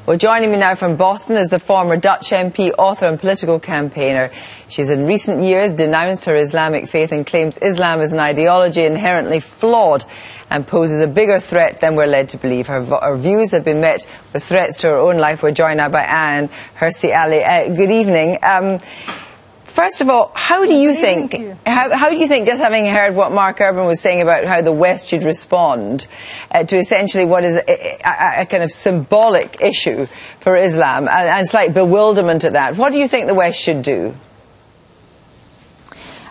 Well, joining me now from Boston is the former Dutch MP, author and political campaigner. She's in recent years denounced her Islamic faith and claims Islam is an ideology inherently flawed and poses a bigger threat than we're led to believe. Her views have been met with threats to her own life. We're joined now by Ayaan Hirsi Ali. Good evening. First of all, how do you think, just having heard what Mark Urban was saying about how the West should respond to essentially what is a kind of symbolic issue for Islam and slight bewilderment at that, what do you think the West should do?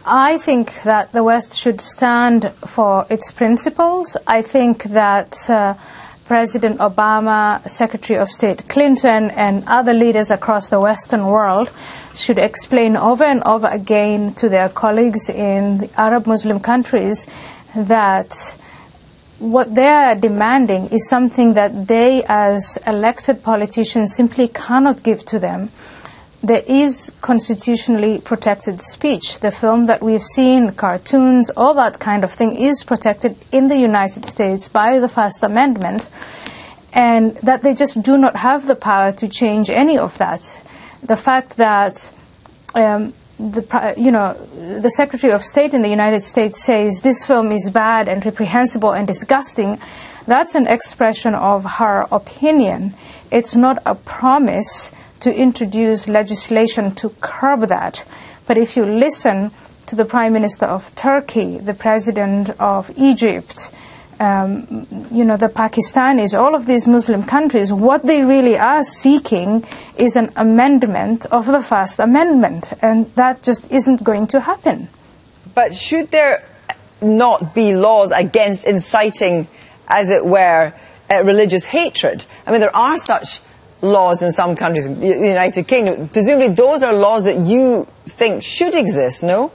I think that the West should stand for its principles. I think that President Obama, Secretary of State Clinton, and other leaders across the Western world should explain over and over again to their colleagues in the Arab Muslim countries that what they are demanding is something that they as elected politicians simply cannot give to them. There is constitutionally protected speech. The film that we've seen, cartoons, all that kind of thing is protected in the United States by the First Amendment, and that they just do not have the power to change any of that. The fact that the Secretary of State in the United States says this film is bad and reprehensible and disgusting, that's an expression of her opinion. It's not a promise to introduce legislation to curb that. But if you listen to the Prime Minister of Turkey, the President of Egypt, the Pakistanis, all of these Muslim countries, what they really are seeking is an amendment of the First Amendment, and that just isn't going to happen. But should there not be laws against inciting, as it were, religious hatred? I mean, there are such laws in some countries, the United Kingdom. Presumably those are laws that you think should exist, no?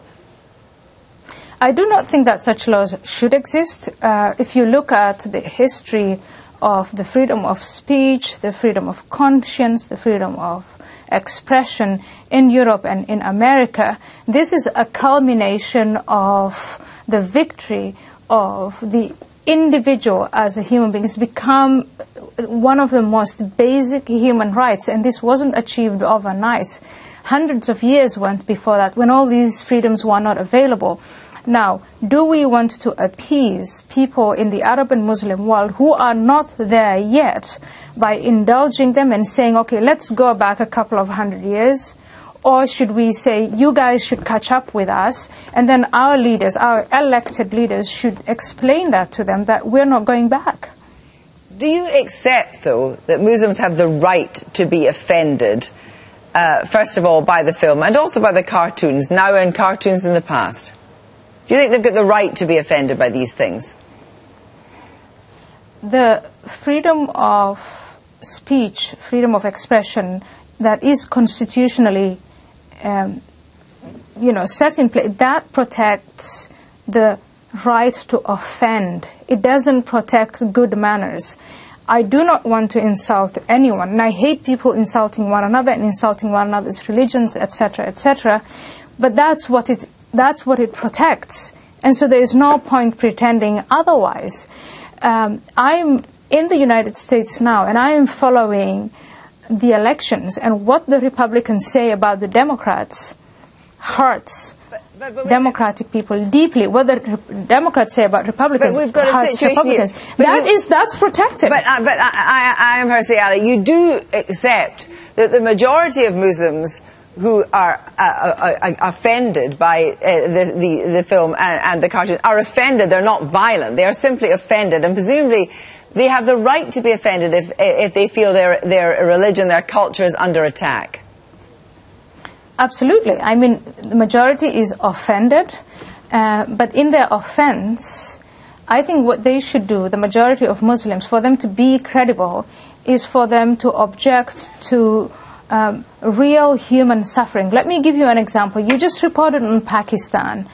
I do not think that such laws should exist. If you look at the history of the freedom of speech, the freedom of conscience, the freedom of expression in Europe and in America, this is a culmination of the victory of the individual as a human being. It's become one of the most basic human rights, and this wasn't achieved overnight. Hundreds of years went before that, when all these freedoms were not available. Now, do we want to appease people in the Arab and Muslim world who are not there yet by indulging them and saying, okay, let's go back a couple of hundred years? Or should we say, you guys should catch up with us, and then our leaders, our elected leaders, should explain that to them, that we're not going back? Do you accept, though, that Muslims have the right to be offended, first of all, by the film and also by the cartoons, now and cartoons in the past? Do you think they've got the right to be offended by these things? The freedom of speech, freedom of expression that is constitutionally set in place, that protects the right to offend. It doesn't protect good manners. I do not want to insult anyone, and I hate people insulting one another and insulting one another's religions, etc., etc. But that's what it protects, and so there is no point pretending otherwise. I'm in the United States now, and I am following the elections, and what the Republicans say about the Democrats hurts democratic people deeply. What the Democrats say about Republicans hurts Republicans. That's protected. But Ayaan Hirsi Ali, you do accept that the majority of Muslims who are offended by the film and the cartoon are offended. They're not violent. They are simply offended, and presumably they have the right to be offended if they feel their religion, their culture is under attack. Absolutely. I mean, the majority is offended, but in their offense, I think what they should do, the majority of Muslims, for them to be credible, is for them to object to real human suffering. Let me give you an example. You just reported on Pakistan.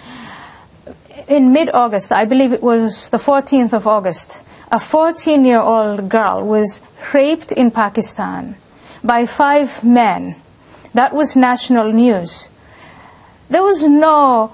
In mid-August, I believe it was the 14th of August, a 14-year-old girl was raped in Pakistan by 5 men. That was national news. There was no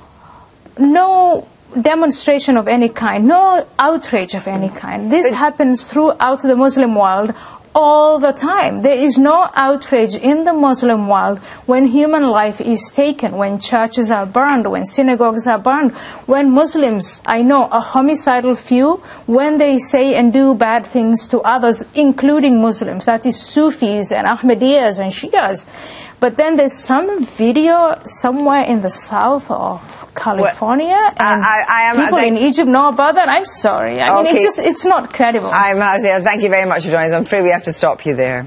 demonstration of any kind, no outrage of any kind. This happens throughout the Muslim world all the time. There is no outrage in the Muslim world when human life is taken, when churches are burned, when synagogues are burned, when Muslims, I know, a homicidal few, when they say and do bad things to others, including Muslims. That is Sufis and Ahmadiyyas and Shias. But then there's some video somewhere in the south of California, and people in Egypt know about that. I'm sorry. I mean, it's not credible. Thank you very much for joining us. I'm afraid we have to stop you there.